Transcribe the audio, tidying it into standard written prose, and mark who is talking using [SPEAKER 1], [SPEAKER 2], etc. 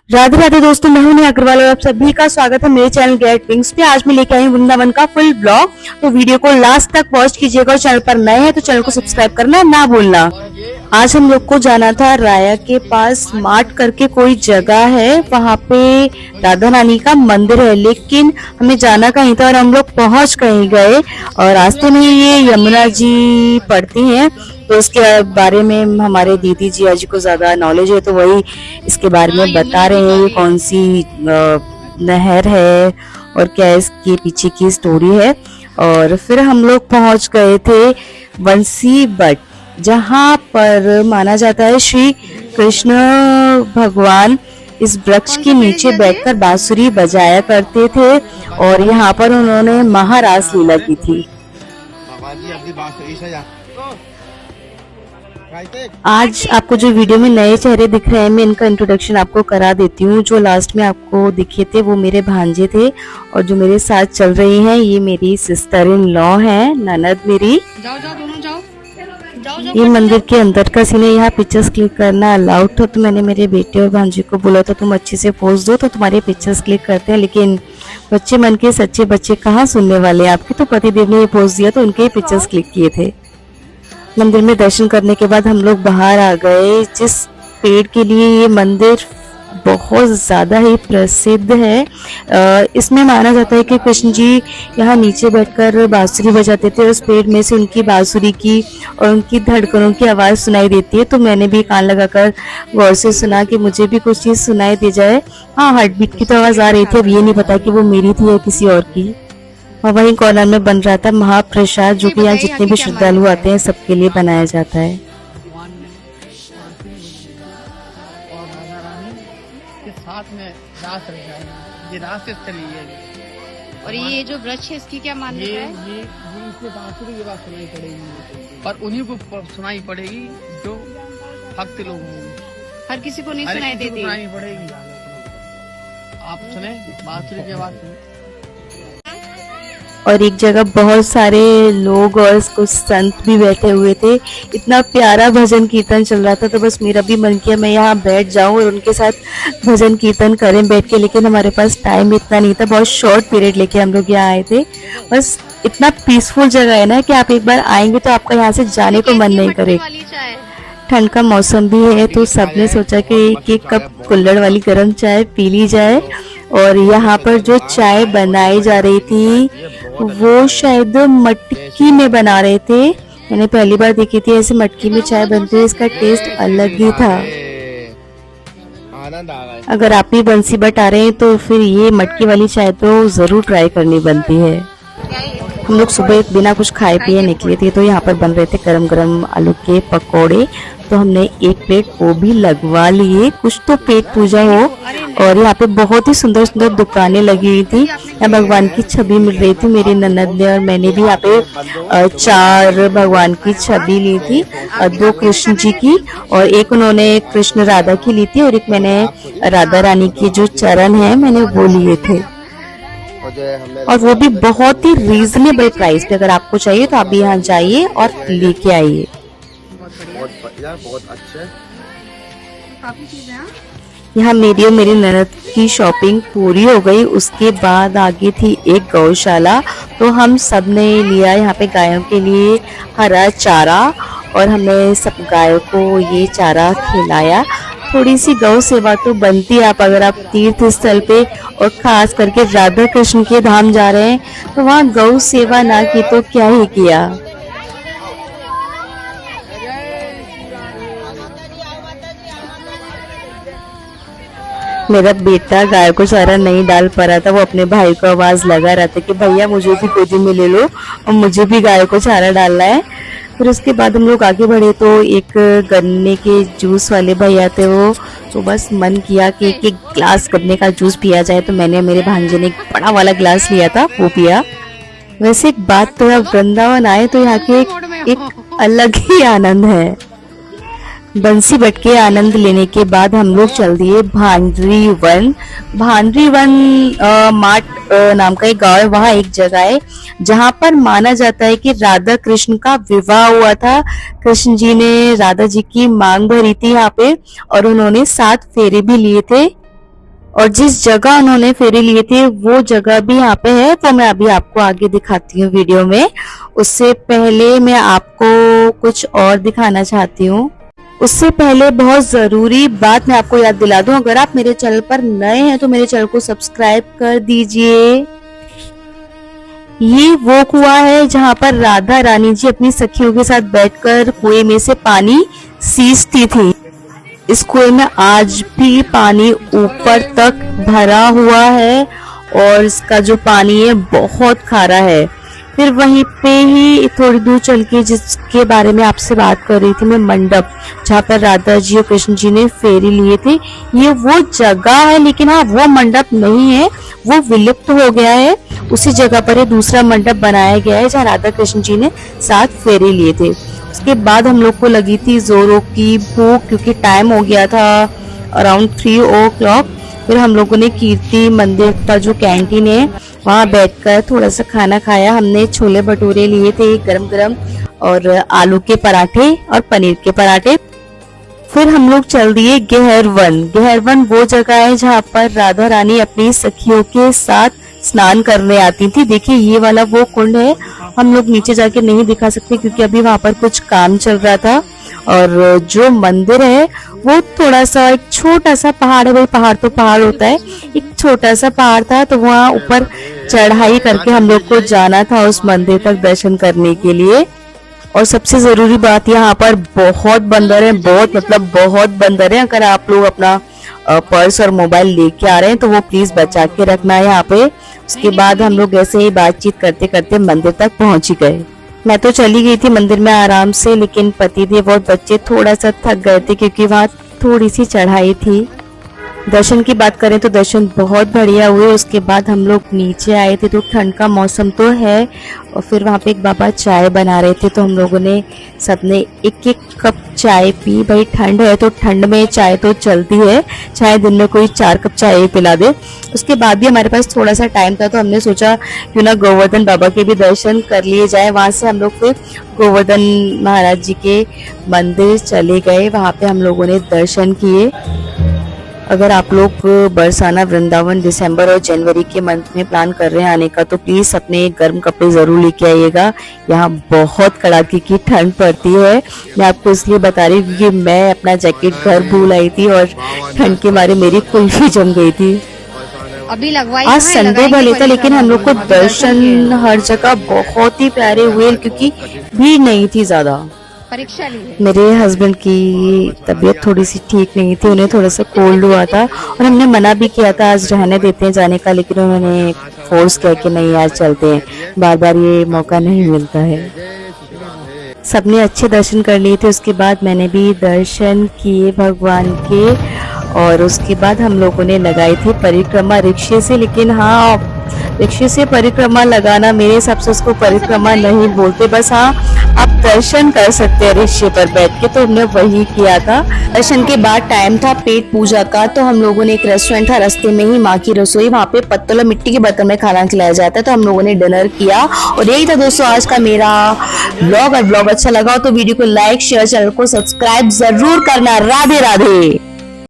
[SPEAKER 1] राधे राधे दोस्तों, मैं हूं नेहा अग्रवाल और आप सभी का स्वागत है मेरे चैनल गेट विंग्स पे। आज मैं लेके आई हूं वृंदावन का फुल ब्लॉग। तो वीडियो को लास्ट तक वॉच कीजिएगा और चैनल पर नए हैं तो चैनल को सब्सक्राइब करना ना भूलना। आज हम लोग को जाना था राया के पास, मार्ट करके कोई जगह है, वहां पे राधा रानी का मंदिर है, लेकिन हमें जाना कहीं था और हम लोग पहुंच कहीं गए। और रास्ते में ये यमुना जी पड़ती हैं, तो उसके बारे में हमारे दीदी जी आज को ज्यादा नॉलेज है, तो वही इसके बारे में बता रहे हैं। ये कौन सी नहर है और क्या इसके पीछे की स्टोरी है। और फिर हम लोग पहुंच गए थे बंसी बट, जहां पर माना जाता है श्री कृष्ण भगवान इस वृक्ष के नीचे बैठकर बांसुरी बजाया करते थे और यहाँ पर उन्होंने महारास लीला की थी। आज आपको जो वीडियो में नए चेहरे दिख रहे हैं, मैं इनका इंट्रोडक्शन आपको करा देती हूँ। जो लास्ट में आपको दिखे थे वो मेरे भांजे थे, और जो मेरे साथ चल रही हैं ये मेरी सिस्टर इन लॉ है, ननद मेरी।
[SPEAKER 2] जाओ जाओ दोनों जाओ।
[SPEAKER 1] ये मंदिर के अंदर का सीन है, यहाँ पिक्चर्स क्लिक करना अलाउड था, तो मैंने मेरे बेटे और भांजे को बोला था तुम अच्छे से पोज दो तो तुम्हारे पिक्चर्स क्लिक करते हैं। लेकिन बच्चे मन के सच्चे बच्चे कहाँ सुनने वाले आपके, तो पतिदेव ने ये पोज दिया तो उनके पिक्चर्स क्लिक किए थे। मंदिर में दर्शन करने के बाद हम लोग बाहर आ गए। जिस पेड़ के लिए ये मंदिर बहुत ज़्यादा ही प्रसिद्ध है, इसमें माना जाता है कि कृष्ण जी यहाँ नीचे बैठकर बांसुरी बजाते थे। उस पेड़ में से उनकी बांसुरी की और उनकी धड़कनों की आवाज़ सुनाई देती है, तो मैंने भी कान लगाकर गौर से सुना कि मुझे भी कुछ चीज़ सुनाई दे जाए। हाँ, हार्ट बीट की तो आवाज़ आ रही थी, अब ये नहीं पता कि वो मेरी थी या किसी और की। और वहीं कॉर्नर में बन रहा था महाप्रसाद, जो कि यहाँ जितने भी श्रद्धालु आते हैं सबके लिए बनाया जाता है।
[SPEAKER 2] साथ में रास रचा, ये रास स्थली है।
[SPEAKER 3] और ये जो वृक्ष है इसकी क्या मान्यता है?
[SPEAKER 2] ये इससे बांसुरी की बात सुनाई पड़ेगी, और उन्हीं को सुनाई पड़ेगी जो भक्त लोग होंगे।
[SPEAKER 3] हर किसी को नहीं सुनाई देती,
[SPEAKER 2] सुनाई पड़ेगी। आप सुने बांसुरी की आवाज सुने।
[SPEAKER 1] और एक जगह बहुत सारे लोग और कुछ संत भी बैठे हुए थे। इतना प्यारा भजन कीर्तन चल रहा था, तो बस मेरा भी मन किया मैं यहाँ बैठ जाऊं और उनके साथ भजन कीर्तन करें बैठ के। लेकिन हमारे पास टाइम इतना नहीं था, बहुत शॉर्ट पीरियड लेके हम लोग यहाँ आए थे। बस इतना पीसफुल जगह है ना कि आप एक बार आएंगे तो आपका यहाँ से जाने को मन नहीं करेगा। ठंड का मौसम भी है, तो सबने सोचा कि एक कप कुल्हड़ वाली गर्म चाय पी ली जाए। और यहाँ पर जो चाय बनाई जा रही थी वो शायद मटकी में बना रहे थे। मैंने पहली बार देखी थी ऐसे मटकी में चाय बनती है, इसका टेस्ट अलग ही था। अगर आप भी बंसी बट आ रहे हैं तो फिर ये मटकी वाली चाय तो जरूर ट्राई करनी बनती है। हम लोग सुबह बिना कुछ खाए पिए निकले थे, तो यहाँ पर बन रहे थे गरम गरम आलू के पकोड़े, तो हमने एक प्लेट वो भी लगवा लिए, कुछ तो पेट पूजा हो। और यहाँ पे बहुत ही सुंदर सुंदर दुकानें लगी हुई थी, यहाँ भगवान की छवि मिल रही थी। मेरी ननद ने और मैंने भी यहाँ पे 4 भगवान की छवि ली थी, 2 कृष्ण जी की और एक उन्होंने कृष्ण राधा की ली थी, और एक मैंने राधा रानी की जो चरण है मैंने वो लिए थे। और वो भी बहुत ही रीजनेबल प्राइस पे। अगर आपको चाहिए तो आप भी यहाँ जाइए और लेके आइए।
[SPEAKER 2] बहुत अच्छे
[SPEAKER 3] काफी चीजें।
[SPEAKER 1] यहाँ मेरी और मेरी ननद की शॉपिंग पूरी हो गई। उसके बाद आगे थी एक गौशाला, तो हम सब ने लिया यहाँ पे गायों के लिए हरा चारा, और हमने सब गायों को ये चारा खिलाया। थोड़ी सी गौ सेवा तो बनती है, आप अगर आप तीर्थ स्थल पे और खास करके राधा कृष्ण के धाम जा रहे हैं तो वहाँ गौ सेवा ना की तो क्या ही किया। मेरा बेटा गाय को चारा नहीं डाल पा रहा था, वो अपने भाई को आवाज लगा रहा था कि भैया मुझे भी गोदी में ले लो और मुझे भी गाय को चारा डालना है। फिर उसके बाद हम लोग आगे बढ़े तो एक गन्ने के जूस वाले भैया थे वो, तो बस मन किया कि एक ग्लास गन्ने का जूस पिया जाए, तो मैंने मेरे भांजे ने एक बड़ा वाला ग्लास लिया था वो पिया। वैसे एक बात तो, वृंदावन आए तो यहाँ के एक अलग ही आनंद है। बंसी बट के आनंद लेने के बाद हम लोग चल दिए भांडरी वन। भांडरी वन माट नाम का एक गांव है, वहाँ एक जगह है जहाँ पर माना जाता है कि राधा कृष्ण का विवाह हुआ था। कृष्ण जी ने राधा जी की मांग भरी थी यहाँ पे और उन्होंने 7 फेरे भी लिए थे। और जिस जगह उन्होंने फेरे लिए थे वो जगह भी यहाँ पे है, वो मैं अभी आपको आगे दिखाती हूँ वीडियो में। उससे पहले मैं आपको कुछ और दिखाना चाहती हूँ। उससे पहले बहुत जरूरी बात मैं आपको याद दिला दूं, अगर आप मेरे चैनल पर नए हैं तो मेरे चैनल को सब्सक्राइब कर दीजिए। ये वो कुआं है जहाँ पर राधा रानी जी अपनी सखियों के साथ बैठकर कुएं में से पानी सींचती थी। इस कुएं में आज भी पानी ऊपर तक भरा हुआ है और इसका जो पानी है बहुत खारा है। फिर वहीं पे ही थोड़ी दूर चल के जिसके बारे में आपसे बात कर रही थी मैं, मंडप जहाँ पर राधा जी और कृष्ण जी ने फेरे लिए थे, ये वो जगह है। लेकिन हाँ, वो मंडप नहीं है, वो विलुप्त हो गया है। उसी जगह पर एक दूसरा मंडप बनाया गया है जहाँ राधा कृष्ण जी ने साथ फेरे लिए थे। उसके बाद हम लोग को लगी थी जोरों की भूख, क्योंकि टाइम हो गया था अराउंड 3 o'clock। फिर हम लोगों ने कीर्ति मंदिर का जो कैंटीन है वहाँ बैठकर थोड़ा सा खाना खाया। हमने छोले भटूरे लिए थे गरम गरम, और आलू के पराठे और पनीर के पराठे। फिर हम लोग चल दिए गहरवन। गहरवन वो जगह है जहाँ पर राधा रानी अपनी सखियों के साथ स्नान करने आती थी। देखिए ये वाला वो कुंड है, हम लोग नीचे जाके नहीं दिखा सकते क्योंकि अभी वहां पर कुछ काम चल रहा था। और जो मंदिर है वो थोड़ा सा एक छोटा सा पहाड़ है, भाई पहाड़ तो पहाड़ होता है, एक छोटा सा पहाड़ था, तो वहाँ ऊपर चढ़ाई करके हम लोग को जाना था उस मंदिर तक दर्शन करने के लिए। और सबसे जरूरी बात, यहाँ पर बहुत बंदर है, बहुत मतलब बहुत बंदर है। अगर आप लोग अपना पर्स और मोबाइल लेके आ रहे हैं तो वो प्लीज बचा के रखना है यहाँ पे। उसके बाद हम लोग ऐसे ही बातचीत करते करते मंदिर तक पहुंच गए। मैं तो चली गई थी मंदिर में आराम से, लेकिन पति देव और बच्चे थोड़ा सा थक गए थे क्योंकि वहाँ थोड़ी सी चढ़ाई थी। दर्शन की बात करें तो दर्शन बहुत बढ़िया हुए। उसके बाद हम लोग नीचे आए थे तो ठंड का मौसम तो है, और फिर वहाँ पे एक बाबा चाय बना रहे थे तो हम लोगों ने सबने एक एक कप चाय पी। भाई ठंड है तो ठंड में चाय तो चलती है, चाहे दिन में कोई 4 कप चाय पिला दे। उसके बाद भी हमारे पास थोड़ा सा टाइम था तो हमने सोचा क्यों ना गोवर्धन बाबा के भी दर्शन कर लिए जाए। वहां से हम लोग फिर गोवर्धन महाराज जी के मंदिर चले गए, वहां पे हम लोगों ने दर्शन किए। अगर आप लोग बरसाना वृंदावन दिसंबर और जनवरी के मंथ में प्लान कर रहे हैं आने का तो प्लीज अपने गर्म कपड़े जरूर लेके आइएगा। यहाँ बहुत कड़ाके की ठंड पड़ती है। मैं आपको इसलिए बता रही हूँ क्योंकि मैं अपना जैकेट घर भूल आई थी और ठंड के मारे मेरी कुल्फी जम गई थी।
[SPEAKER 3] अभी लगवाई
[SPEAKER 1] आज संडे भले था लेकिन हम लोग को दर्शन हर जगह बहुत ही प्यारे हुए क्योंकि भीड़ नहीं थी ज्यादा।
[SPEAKER 3] परीक्षा ली है।
[SPEAKER 1] मेरे हस्बैंड की तबीयत थोड़ी सी ठीक नहीं थी, उन्हें थोड़ा सा कोल्ड हुआ था और हमने मना भी किया था आज रहने देते हैं जाने का, लेकिन उन्होंने फोर्स किया कि नहीं आज चलते हैं, बार बार ये मौका नहीं मिलता है। सबने अच्छे दर्शन कर लिए थे। उसके बाद मैंने भी दर्शन किए भगवान के, और उसके बाद हम लोगों ने लगाई थी परिक्रमा रिक्शे से। लेकिन हाँ, रिक्शे से परिक्रमा लगाना मेरे हिसाब से उसको परिक्रमा नहीं बोलते, बस हाँ आप दर्शन कर सकते हैं रिक्शे पर बैठ के, तो हमने वही किया था। दर्शन के बाद टाइम था पेट पूजा का, तो हम लोगों ने एक रेस्टोरेंट था रास्ते में ही, माँ की रसोई, वहाँ पे पत्तल और मिट्टी के बर्तन में खाना खिलाया जाता है, तो हम लोगों ने डिनर किया। और यही था दोस्तों आज का मेरा ब्लॉग। और ब्लॉग अच्छा लगा तो वीडियो को लाइक शेयर, चैनल को सब्सक्राइब जरूर करना। राधे राधे।